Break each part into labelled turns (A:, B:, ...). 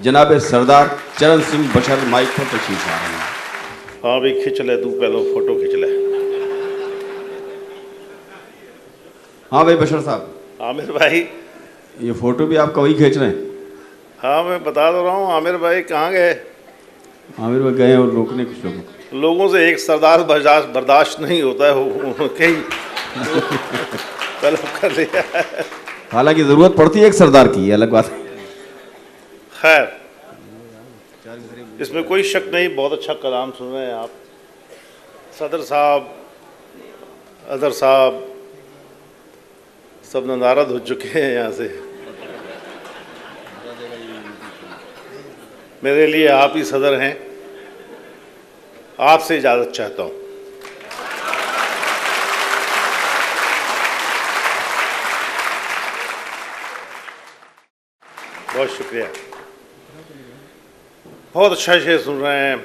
A: जनाब सरदार चरण सिंह बशर माइक पर तशरीफ ला रहे हैं।
B: हाँ भी खिंच ले, तू पहले फोटो खिंच ले।
A: हाँ भाई बशर साहब।
B: आमिर भाई,
A: ये फोटो भी आपका वही खींच रहे हैं?
B: हाँ मैं बता दे रहा हूँ। आमिर भाई कहाँ गए?
A: आमिर भाई गए और रोकने कुछ
B: लोगों से एक सरदार बर्दाश्त नहीं होता है, वो कहीं तलब कर लिया है।
A: हालांकि जरूरत पड़ती है एक सरदार की, ये अलग बात है।
B: खैर, इसमें कोई शक नहीं, बहुत अच्छा कलाम सुन रहे हैं आप। सदर साहब, अदर साहब सब नाराज हो चुके हैं यहाँ से। मेरे लिए आप ही सदर हैं, आपसे इजाज़त चाहता हूँ। बहुत शुक्रिया। बहुत अच्छा शेर सुन रहे हैं।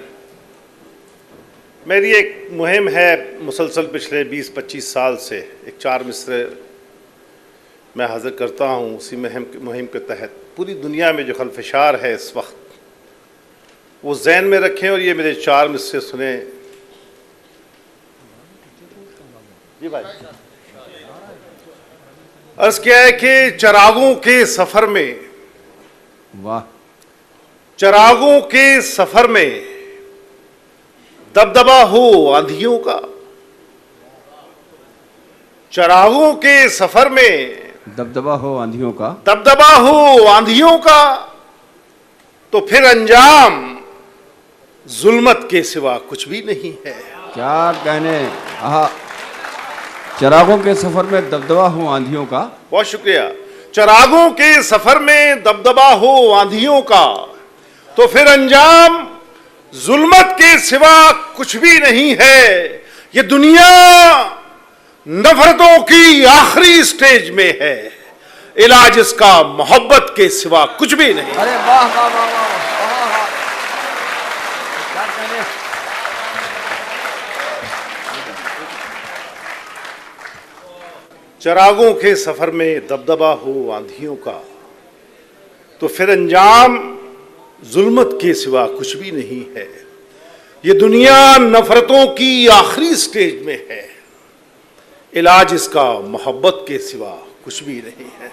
B: मेरी एक मुहिम है मुसलसल पिछले 20-25 साल से, एक 4 मिसरे मैं हाजिर करता हूँ। उसी मुहिम के तहत पूरी दुनिया में जो खलफशार है इस वक्त, वो जहन में रखें और ये मेरे 4 मिसरे सुने। जी भाई, अर्ज किया है कि चिरागों के सफ़र में,
A: वाह,
B: चिरागों के सफर में दबदबा हो आंधियों का। चिरागों के सफर में
A: दबदबा हो आंधियों का,
B: दबदबा हो आंधियों का, तो फिर अंजाम जुल्मत के सिवा कुछ भी नहीं है।
A: क्या कहने, आहा, चिरागों के सफर में दबदबा हो आंधियों का।
B: बहुत शुक्रिया। चिरागों के सफर में दबदबा हो आंधियों का, तो फिर अंजाम जुल्मत के सिवा कुछ भी नहीं है। ये दुनिया नफरतों की आखिरी स्टेज में है, इलाज इसका मोहब्बत के सिवा कुछ भी नहीं।
A: अरे वाह वाह वाह वाह, क्या कहने।
B: चिरागों के सफर में दबदबा हो आंधियों का, तो फिर अंजाम जुल्मत के सिवा कुछ भी नहीं है। ये दुनिया नफरतों की आखिरी स्टेज में है, इलाज इसका मोहब्बत के सिवा कुछ भी नहीं है।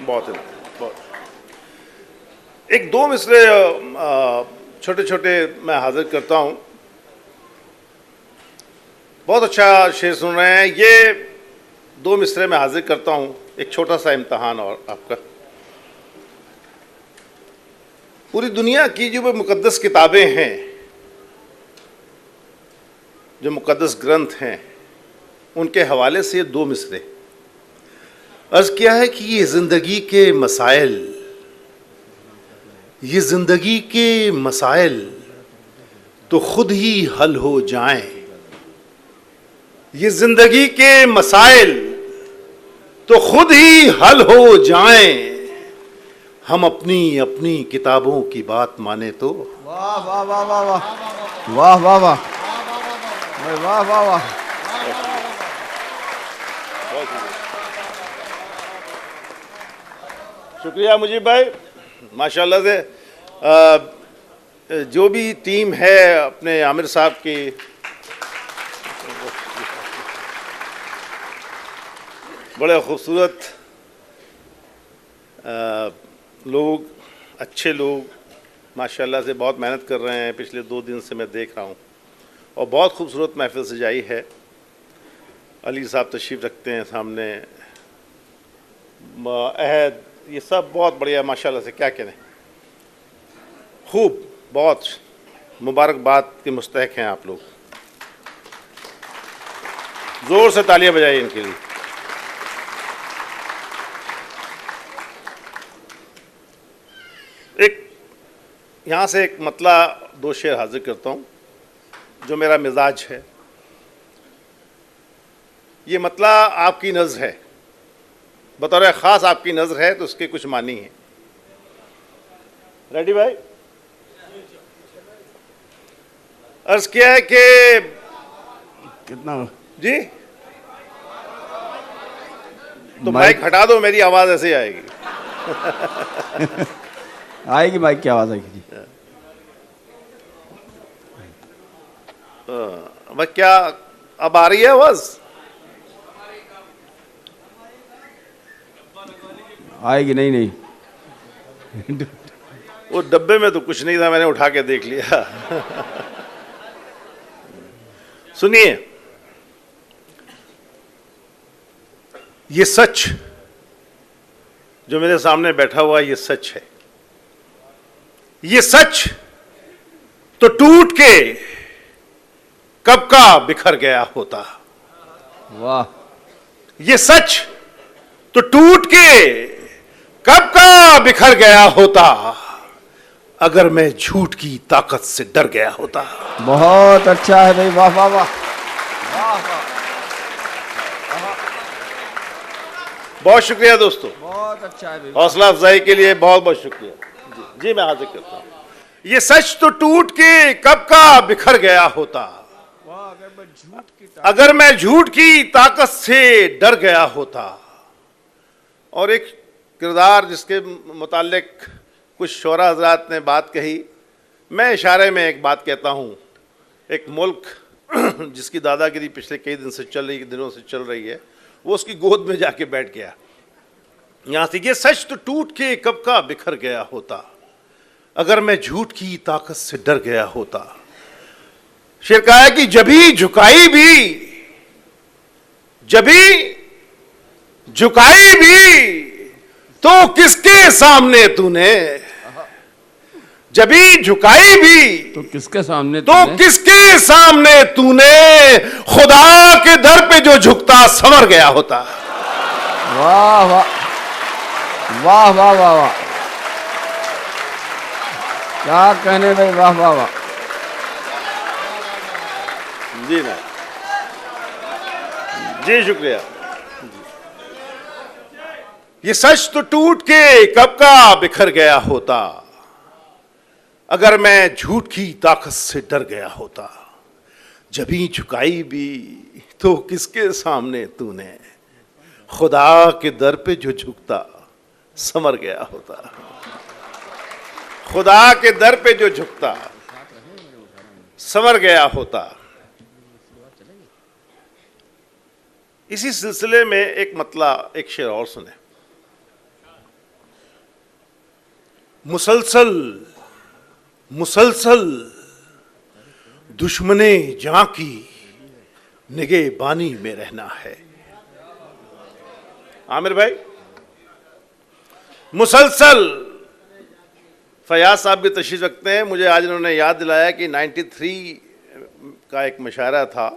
B: बहुत एक 2 मिसरे छोटे छोटे मैं हाजिर करता हूँ। बहुत अच्छा शेर सुन रहे हैं। ये 2 मिसरे में हाजिर करता हूँ। एक छोटा सा इम्तहान और आपका। पूरी दुनिया की जो मुकद्दस किताबें हैं, जो मुकद्दस ग्रंथ हैं, उनके हवाले से 2 मिसरे अर्ज किया है कि ये ज़िंदगी के मसाइल, ये ज़िंदगी के मसाइल तो खुद ही हल हो जाएं। ये ज़िंदगी के मसाइल तो खुद ही हल हो जाएं, हम अपनी अपनी किताबों की बात माने तो।
A: वाह वाह वाह वाह वाह वाह वाह वाह वाह वाह वाह।
B: शुक्रिया मुजीब भाई। माशाल्लाह से जो भी टीम है अपने आमिर साहब की, बड़े खूबसूरत लोग, अच्छे लोग माशाल्लाह से बहुत मेहनत कर रहे हैं। पिछले 2 दिन से मैं देख रहा हूँ और बहुत खूबसूरत महफिल सजाई है। अली साहब तशरीफ़ रखते हैं सामने, अहद, ये सब बहुत बढ़िया माशाल्लाह से, क्या कहने, खूब, बहुत मुबारकबाद के मुस्तहक हैं आप लोग। ज़ोर से तालियां बजाइए इनके लिए। एक यहाँ से एक मतला 2 शेर हाजिर करता हूँ जो मेरा मिजाज है। ये मतला आपकी नज़र है, बतौर ख़ास आपकी नज़र है, तो उसके कुछ मानी है। रेडी भाई? अर्ज किया है कि
A: कितना
B: जी, तो माइक हटा दो, मेरी आवाज़ ऐसे आएगी।
A: आएगी माइक की आवाज आएगी जी।
B: भाई क्या अब आ रही है आवाज?
A: आएगी नहीं नहीं
B: वो डब्बे में तो कुछ नहीं था, मैंने उठा के देख लिया। सुनिए, ये सच जो मेरे सामने बैठा हुआ है, ये सच है। ये सच तो टूट के कब का बिखर गया होता।
A: वाह।
B: ये सच तो टूट के कब का बिखर गया होता, अगर मैं झूठ की ताकत से डर गया होता।
A: बहुत अच्छा है भाई, वाह वाह वाह वाह वाह।
B: बहुत शुक्रिया दोस्तों,
A: बहुत अच्छा है भाई।
B: हौसला अफजाई के लिए बहुत बहुत शुक्रिया। जी मैं हाजिर करता हूं। ये सच तो टूट के कब का बिखर गया होता, अगर मैं झूठ की ताकत से डर गया होता। और एक किरदार जिसके मुतालिक कुछ शोरा हजरात ने बात कही, मैं इशारे में एक बात कहता हूं। एक मुल्क जिसकी दादागिरी पिछले कई दिनों से चल रही है, वो उसकी गोद में जाके बैठ गया। यहां से ये सच तो टूट के कब का बिखर गया होता, अगर मैं झूठ की ताकत से डर गया होता। शेर कहा है कि जभी झुकाई भी तो किसके सामने तूने, जभी झुकाई भी
A: तो किसके सामने
B: तूने खुदा के दर पे जो झुकता संवर गया होता।
A: वाह वाह वाह वाह वाह वाह, क्या कहने भाई, वाह वाह वाह।
B: जी ना, जी शुक्रिया। ये सच तो टूट के कब का बिखर गया होता, अगर मैं झूठ की ताकत से डर गया होता। जभी झुकाई भी तो किसके सामने तूने, खुदा के दर पे जो झुकता संवर गया होता। खुदा के दर पे जो झुकता संवर गया होता। इसी सिलसिले में एक मतला, एक शेर और सुने। मुसलसल दुश्मने जां की निगहबानी में रहना है। आमिर भाई, मुसलसल, फयाज साहब भी तशरीफ रखते हैं। मुझे आज इन्होंने याद दिलाया कि 93 का एक मुशायरा था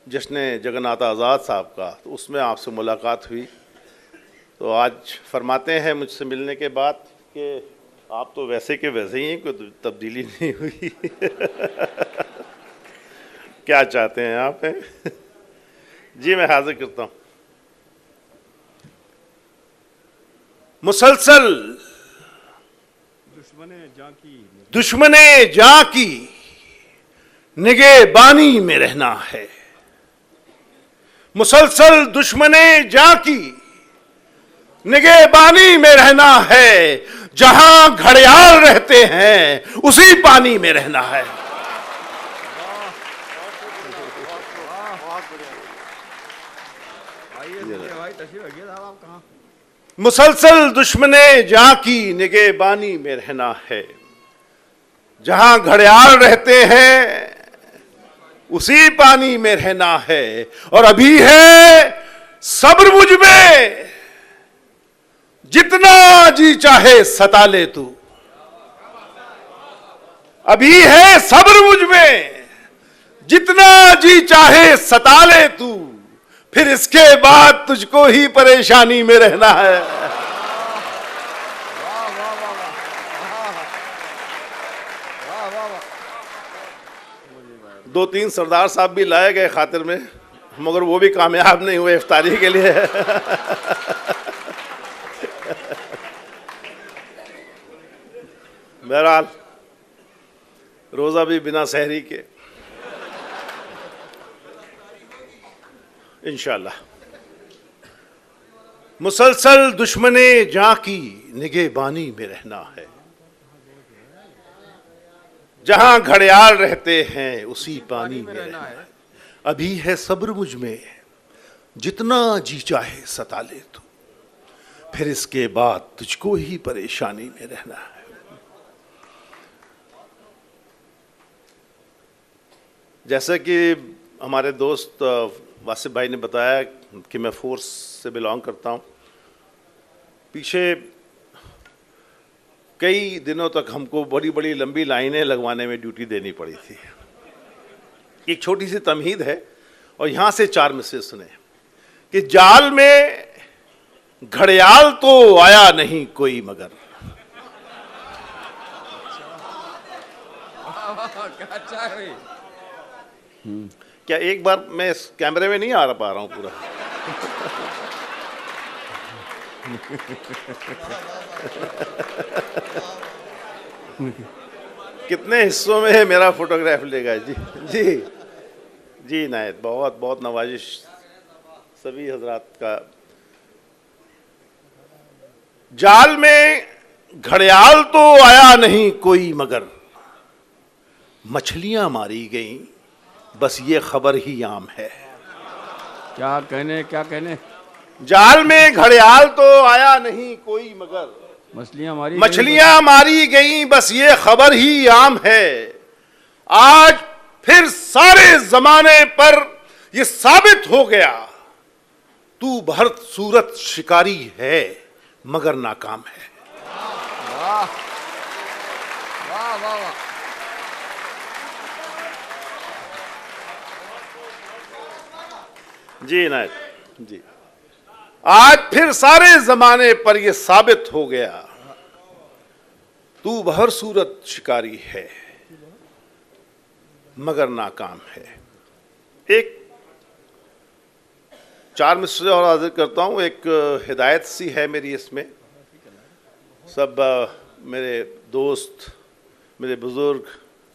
B: जश्न जगन्नाथ आज़ाद साहब का, तो उसमें आपसे मुलाकात हुई। तो आज फरमाते हैं मुझसे मिलने के बाद कि आप तो वैसे के वैसे ही हैं, कोई तब्दीली नहीं हुई। क्या चाहते हैं आप? जी मैं हाजिर करता हूं। मुसलसल दुश्मने जां की निगहबानी में रहना है। मुसलसल दुश्मने जां की निगहबानी में रहना है। जहां घड़ियाल रहते हैं उसी पानी में रहना है। मुसलसल दुश्मने जां की निगहबानी में रहना है। जहां घड़ियाल रहते हैं उसी पानी में रहना है। और अभी है सब्र मुझ में, जितना जी चाहे सता ले तू। अभी है सब्र मुझ में, जितना जी चाहे सता ले तू। फिर इसके बाद तुझको ही परेशानी में रहना है। दो तीन सरदार साहब भी लाए गए खातिर में, मगर वो भी कामयाब नहीं हुए इफ्तारी के लिए। बहरहाल रोजा भी बिना सहरी के इंशाअल्लाह। मुसलसल दुश्मने जां की निगहबानी में रहना है। जहां घड़ियाल रहते हैं उसी पानी में रहना है। अभी है सब्र मुझ में, जितना जी चाहे सता ले तू, फिर इसके बाद तुझको ही परेशानी में रहना है। जैसा कि हमारे दोस्त वासिफ भाई ने बताया कि मैं फोर्स से बिलोंग करता हूं। पीछे कई दिनों तक हमको बड़ी बड़ी लंबी लाइनें लगवाने में ड्यूटी देनी पड़ी थी। एक छोटी सी तमहीद है और यहां से 4 मिसरे सुने कि जाल में घड़ियाल तो आया नहीं कोई मगर। क्या एक बार मैं इस कैमरे में नहीं आ पा रहा हूं पूरा? कितने हिस्सों में मेरा फोटोग्राफ लेगा? जी जी जी नायत, बहुत बहुत नवाजिश सभी हजरात का। जाल में घड़ियाल तो आया नहीं कोई मगर, मछलियां मारी गईं बस ये खबर ही आम है।
A: क्या कहने?
B: जाल में घड़ियाल तो आया नहीं कोई मगर, मछलियां मारी गईं बस ये खबर ही आम है। आज फिर सारे जमाने पर ये साबित हो गया, तू भरत सूरत शिकारी है मगर नाकाम है।
A: वाह वाह वाह वाह।
B: जी नायक जी, आज फिर सारे जमाने पर यह साबित हो गया, तू बहर सूरत शिकारी है मगर नाकाम है। एक 4 मिसरे और हाजिर करता हूं। एक हिदायत सी है मेरी इसमें। सब मेरे दोस्त, मेरे बुजुर्ग,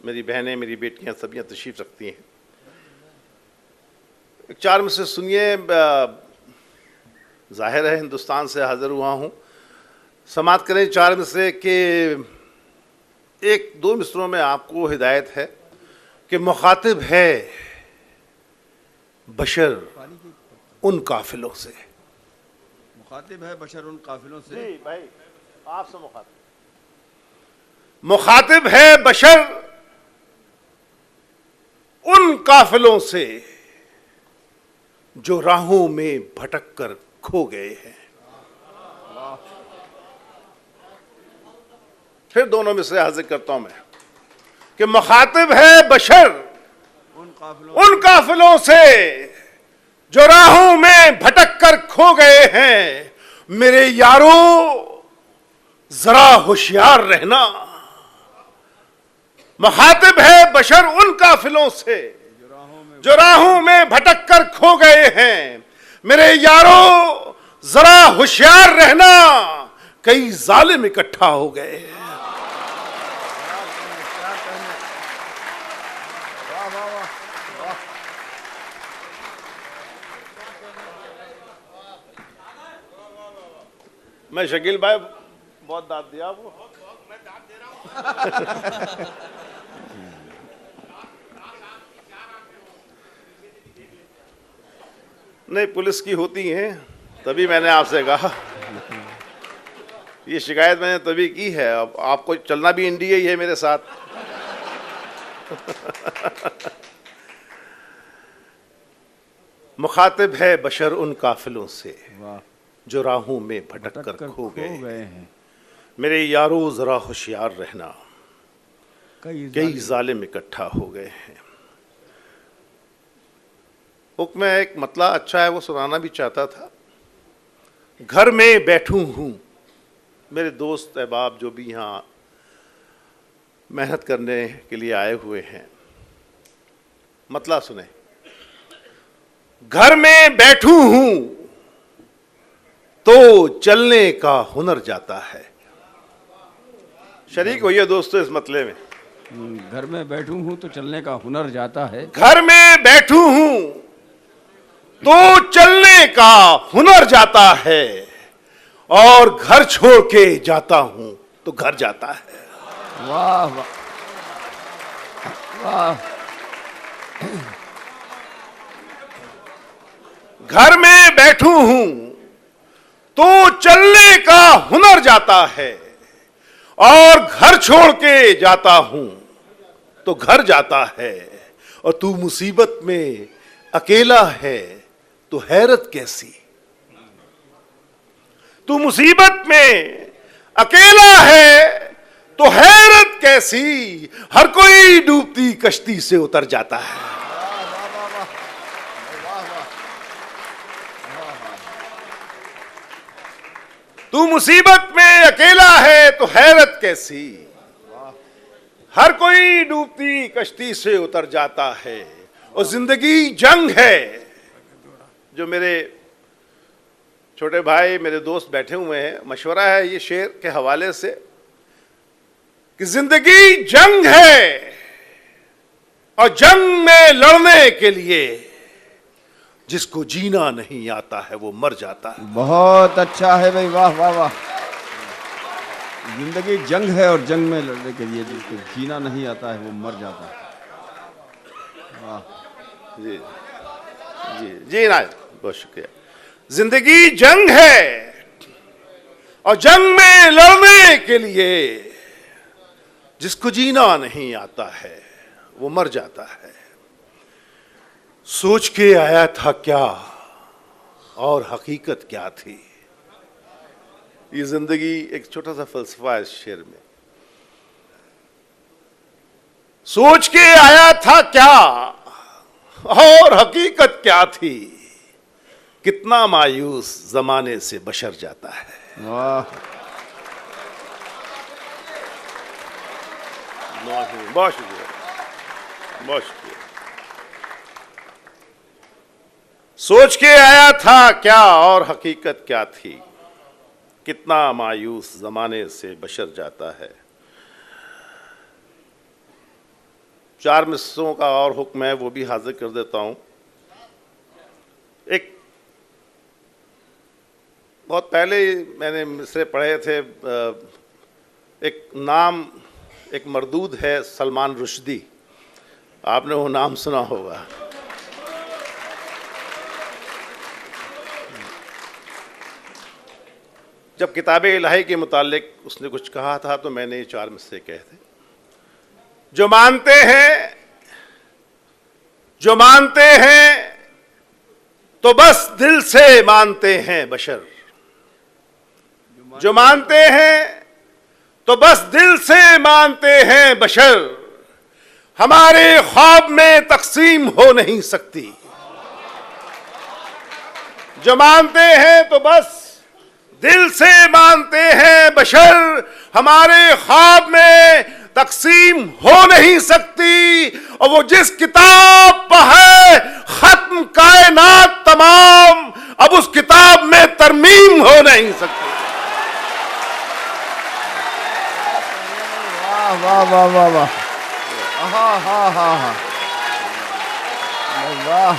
B: मेरी बहनें, मेरी बेटियां सभी तशरीफ रखती हैं। एक 4 मिसरे सुनिए। जाहिर है हिंदुस्तान से हाजिर हुआ हूँ, समात करें 4 मिसरे के। 1-2 मिसरों में आपको हिदायत है कि मुखातिब है बशर उन काफिलों से।
A: मुखातिब है बशर उन काफिलों से।
B: जी भाई, आपसे मुखातिब है बशर उन काफिलों से जो राहों में भटक कर खो गए हैं। फिर दोनों मिसरे हाजिर करता हूं मैं कि मुखातिब है बशर उन काफिलों से जो राहों में भटक कर खो गए हैं। मेरे यारों जरा होशियार रहना। मुखातिब है बशर उन काफिलों से जो राहों में भटक कर खो गए हैं। मेरे यारों जरा होशियार रहना, कई जालिम इकट्ठा हो गए हैं। मैं शकील भाई बहुत दाद दिया आपको। मैं दाद दे रहा हूं। नहीं, पुलिस की होती हैं, तभी मैंने आपसे कहा। ये शिकायत मैंने तभी की है। अब आपको चलना भी इंडिया ही है मेरे साथ। मुखातिब है बशर उन काफिलों से जो राहों में भटक कर खो गए हैं। मेरे यारों जरा होशियार रहना, कई जालिम इकट्ठा हो गए हैं। हुक्म है, एक मतला अच्छा है, वो सुनाना भी चाहता था। घर में बैठूं हूं, मेरे दोस्त अहबाब जो भी यहाँ मेहनत करने के लिए आए हुए हैं, मतला सुने। घर में बैठूं हूं तो चलने का हुनर जाता है। शरीक होइए दोस्तों इस मतले में।
A: घर में बैठूं हूं तो चलने का हुनर जाता है।
B: घर में बैठूं हूं तो चलने का हुनर जाता है, और घर छोड़ के जाता हूं तो घर जाता है।
A: वाह वाह।
B: घर में बैठू हूं तो चलने का हुनर जाता है, और घर छोड़ के जाता हूं तो घर जाता है। और तू मुसीबत में अकेला है तो हैरत कैसी, तू मुसीबत में अकेला है तो हैरत कैसी, हर कोई डूबती कश्ती से उतर जाता है। तू मुसीबत में अकेला है तो हैरत कैसी, हर कोई डूबती कश्ती से उतर जाता है। और जिंदगी जंग है, जो मेरे छोटे भाई मेरे दोस्त बैठे हुए हैं, मशवरा है ये शेर के हवाले से कि जिंदगी जंग है और जंग में लड़ने के लिए जिसको जीना नहीं आता है वो मर जाता है।
A: बहुत अच्छा है भाई, वाह वाह वाह। जिंदगी जंग है और जंग में लड़ने के लिए जिसको जीना नहीं आता है वो मर जाता है। वाह
B: जी जी जी ना, बहुत शुक्रिया। जिंदगी जंग है और जंग में लड़ने के लिए जिसको जीना नहीं आता है वो मर जाता है। सोच के आया था क्या और हकीकत क्या थी। ये जिंदगी एक छोटा सा फलसफा है इस शेर में। सोच के आया था क्या और हकीकत क्या थी, कितना मायूस जमाने से बशर जाता है।
A: वाह,
B: बहुत शुक्रिया, बहुत शुक्रिया। सोच के आया था क्या और हकीकत क्या थी, कितना मायूस जमाने से बशर जाता है। 4 मिसरों का और हुक्म है, वो भी हाजिर कर देता हूं। एक बहुत पहले मैंने मिसरे पढ़े थे। एक नाम, एक मरदूद है सलमान रुश्दी, आपने वो नाम सुना होगा। जब किताब-ए इलाही के मुतालिक उसने कुछ कहा था तो मैंने ये 4 मिसरे कहे थे। जो मानते हैं तो बस दिल से मानते हैं बशर। जो मानते हैं तो बस दिल से मानते हैं बशर। हमारे ख्वाब में तकसीम हो नहीं सकती। जो मानते हैं तो बस दिल से मानते हैं बशर। हमारे ख्वाब में तकसीम हो नहीं सकती। और वो जिस किताब पर है खत्म कायनात तमाम, अब उस किताब में तरमीम हो नहीं सकती।
A: वाह वाह वाह वाह, हा हा हा हा, वाह।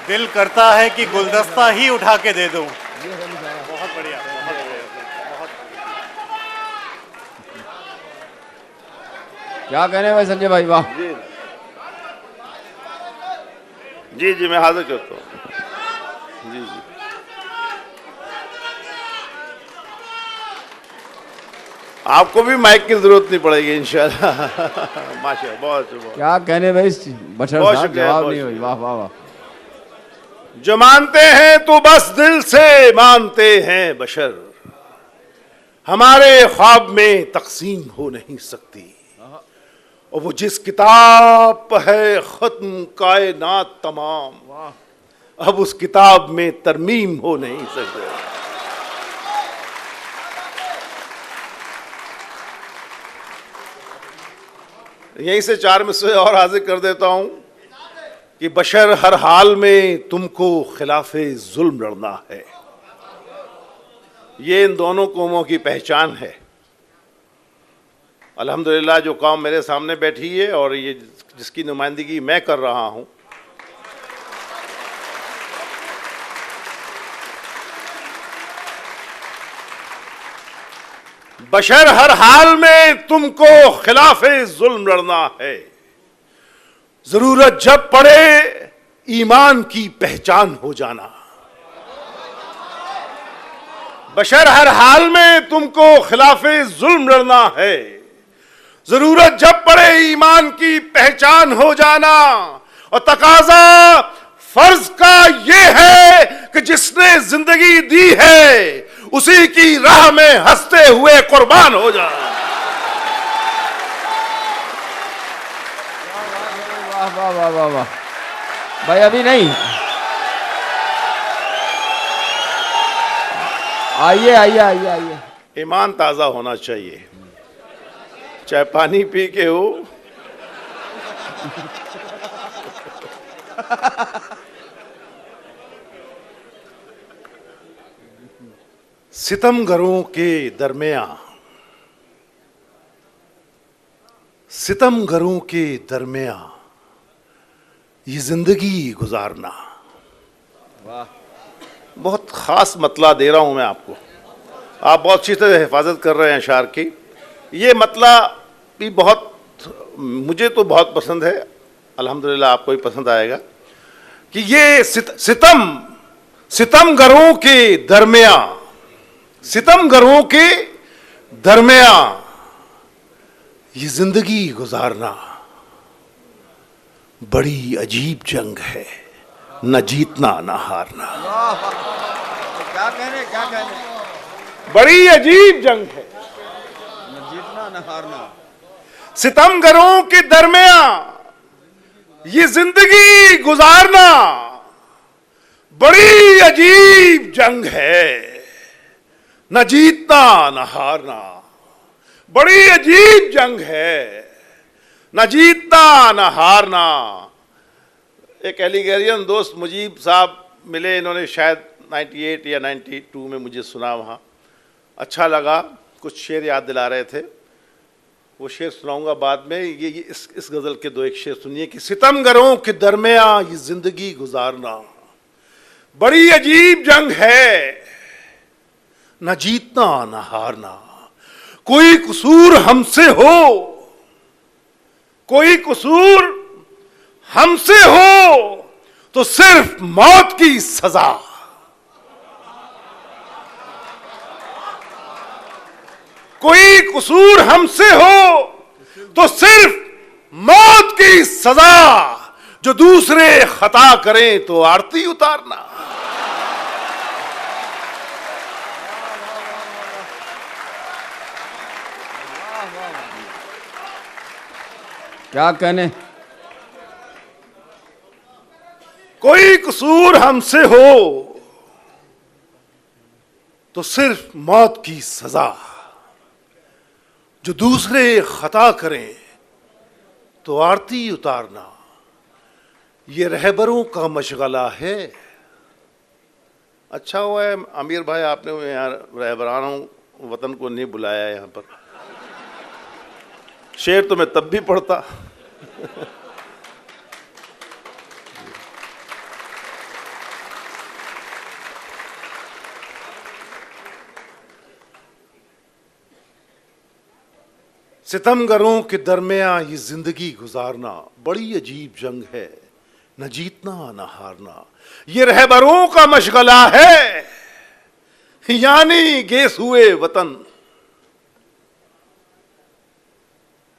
C: दिल करता है कि गुलदस्ता ही उठा के दे दूं। बहुत बढ़िया, बहुत बढ़िया।
A: क्या कहने भाई संजय भाई, वाह।
B: जी जी, मैं हाजिर करता हूँ। जी जी, आपको भी माइक की जरूरत नहीं पड़ेगी इंशाल्लाह। माशाल्लाह, बहुत बहुत।
A: क्या कहने भाई बशर
B: बहुत
A: साहब,
B: शुक्रिया,
A: जवाब
B: बहुत
A: नहीं हुई, वाह वाह वाह।
B: जो मानते हैं तो बस दिल से मानते हैं बशर। हमारे ख्वाब में तकसीम हो नहीं सकती। और वो जिस किताब पर है खत्म कायनात तमाम, अब उस किताब में तरमीम हो नहीं सकती। यहीं से 4 मिसरे और हाजिर कर देता हूं कि बशर हर हाल में तुमको खिलाफे जुल्म लड़ना है। ये इन दोनों कौमों की पहचान है। अल्हम्दुलिल्लाह जो कौम मेरे सामने बैठी है और ये जिसकी नुमाइंदगी मैं कर रहा हूं, बशर हर हाल में तुमको खिलाफे जुल्म लड़ना है, जरूरत जब पड़े ईमान की पहचान हो जाना। बशर हर हाल में तुमको खिलाफे जुल्म लड़ना है, जरूरत जब पड़े ईमान की पहचान हो जाना। और तकाजा फर्ज का ये है कि जिसने जिंदगी दी है उसी की राह में हंसते हुए कुर्बान हो जाना।
A: वाह वाह वाह वाह वाह भाई, अभी नहीं, आइए आइए आइए आइए।
B: ईमान ताजा होना चाहिए, चाहे पानी पी के हो सितमगरों के दरमियान, सितमगरों के दरमियान ये जिंदगी गुजारना।
A: वाह,
B: बहुत खास मतला दे रहा हूं मैं आपको, आप बहुत अच्छी तरह हिफाजत कर रहे हैं अशार की। ये मतला भी बहुत, मुझे तो बहुत पसंद है, अल्हम्दुलिल्लाह आपको भी पसंद आएगा। कि ये सितमगरों के दरमियान, सितमगरों के दरमियान ये जिंदगी गुजारना बड़ी अजीब जंग है, न जीतना न हारना।
A: क्या कहने, क्या कहने,
B: बड़ी अजीब जंग है,
A: न जीतना न हारना।
B: सितमगरों के दरमियान ये जिंदगी गुजारना बड़ी अजीब जंग है, न जीतना न हारना। बड़ी अजीब जंग है, न जीतना न हारना। एक एलिगेरियन दोस्त मुजीब साहब मिले, इन्होंने शायद 98 या 92 में मुझे सुना, वहाँ अच्छा लगा, कुछ शेर याद दिला रहे थे, वो शेर सुनाऊंगा बाद में। ये इस गज़ल के दो एक शेर सुनिए कि सितमगरों के दरमियान ये जिंदगी गुजारना बड़ी अजीब जंग है, न जीतना न हारना। कोई कसूर हमसे हो, कोई कसूर हमसे हो तो सिर्फ मौत की सजा। कोई कसूर हमसे हो तो सिर्फ मौत की सजा, जो दूसरे खता करें तो आरती उतारना।
A: क्या कहने,
B: कोई कसूर हमसे हो तो सिर्फ मौत की सजा, जो दूसरे खता करें तो आरती उतारना। ये रहबरों का मशगला है। अच्छा हुआ है आमिर भाई आपने यहाँ रहबरानों वतन को नहीं बुलाया यहाँ पर, शेर तो मैं तब भी पढ़ता। सितमगरों के दरमियान ये जिंदगी गुजारना बड़ी अजीब जंग है, न जीतना न हारना। ये रहबरों का मशगला है, यानी गेस हुए वतन।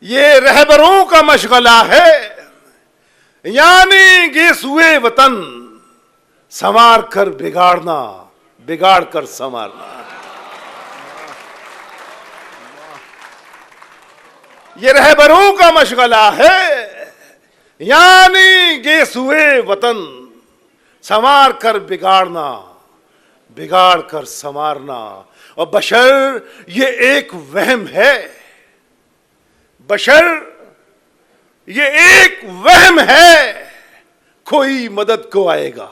B: ये रहबरों का मशगला है, यानी गेस हुए वतन। संवार कर बिगाड़ना, बिगाड़ कर संवारना। ये रहबरों का मशगला है, यानी गेस हुए वतन। संवार कर बिगाड़ना, बिगाड़ कर संवारना। और बशर ये एक वहम है, बशर ये एक वहम है, कोई मदद को आएगा।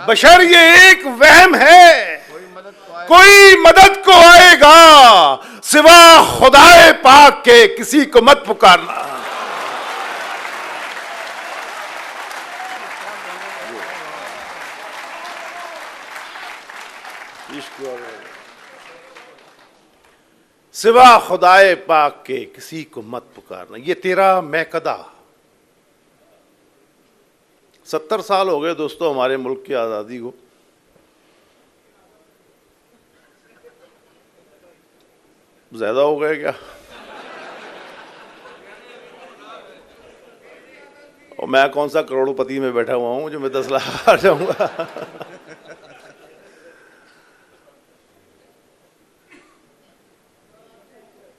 B: बशर ये एक वहम है, कोई मदद को आएगा। सिवा खुदाए पाक के किसी को मत पुकारना। इश्क सिवा खुदाए पाक के किसी को मत पुकारना। ये तेरा मैकदा। 70 साल हो गए दोस्तों हमारे मुल्क की आज़ादी को। ज्यादा हो गए क्या? और मैं कौन सा करोड़पति में बैठा हुआ हूं जो मैं 10 लाख हार जाऊंगा।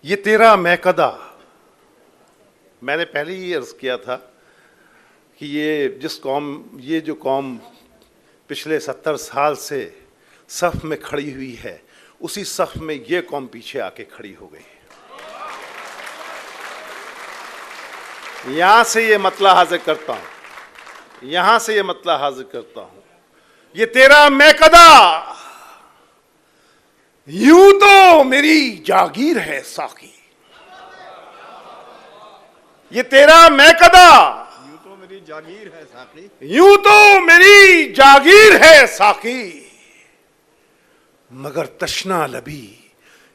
B: ये तेरा मैकदा। मैंने पहले ही अर्ज किया था कि ये जो कौम पिछले 70 साल से सफ में खड़ी हुई है, उसी सफ में ये कौम पीछे आके खड़ी हो गई। यहां से ये मतला हाजिर करता हूं, यहां से ये मतला हाजिर करता हूं। ये तेरा मैकदा यूं तो मेरी जागीर है साकी। ये तेरा मैकदा
A: यूं तो मेरी जागीर है साकी,
B: यूं तो मेरी जागीर है साकी, मगर तशना लबी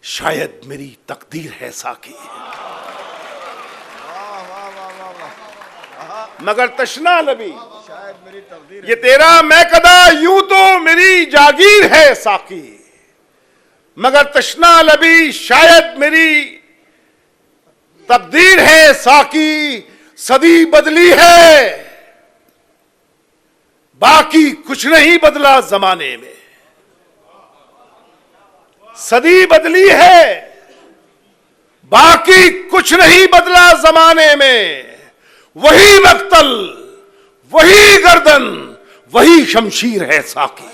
B: शायद मेरी तकदीर है साकी। मगर तशना लबी
A: शायद मेरी तकदीर।
B: ये तेरा मैकदा यूं तो मेरी जागीर है साकी, मगर तशना लबी शायद मेरी तकदीर है साकी। सदी बदली है बाकी कुछ नहीं बदला जमाने में। सदी बदली है बाकी कुछ नहीं बदला जमाने में। वही मक्तल, वही गर्दन, वही शमशीर है साकी।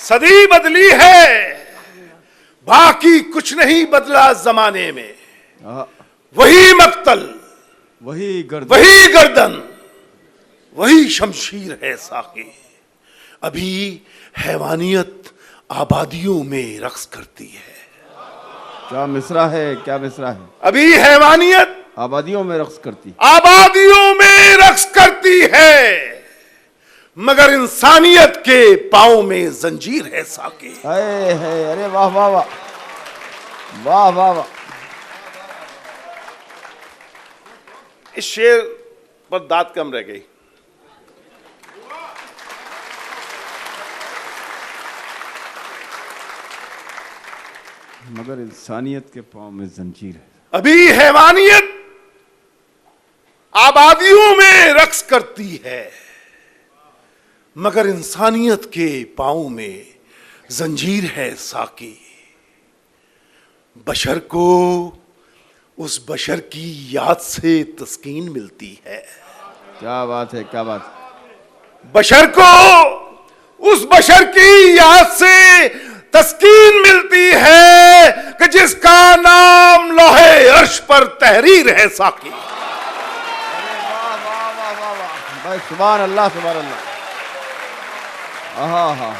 B: सदी बदली है बाकी कुछ नहीं बदला जमाने में। वही मक्तल,
A: वही गर्दन,
B: वही गर्दन, वही शमशीर है साकी। अभी हैवानियत आबादियों में रक्स करती है।
A: क्या मिसरा है, क्या मिसरा है।
B: अभी हैवानियत
A: आबादियों में रक्स करती,
B: आबादियों में रक्स करती है, मगर इंसानियत के पांव में जंजीर है साकी।
A: है। अरे वाह वाह वाह वाह वाह वाह।
B: इस शेर पर दाद कम रह गई।
A: मगर इंसानियत के पांव में जंजीर है।
B: अभी हैवानियत आबादियों में रक्स करती है, मगर इंसानियत के पांव में जंजीर है साकी। बशर को उस बशर की याद से तस्कीन मिलती है।
A: क्या बात है, क्या बात है।
B: बशर को उस बशर की याद से तस्कीन मिलती है कि जिसका नाम लोहे अर्श पर तहरीर है साकी।
A: भाई सुभान अल्लाह, सुभान अल्लाह। हाँ हाँ।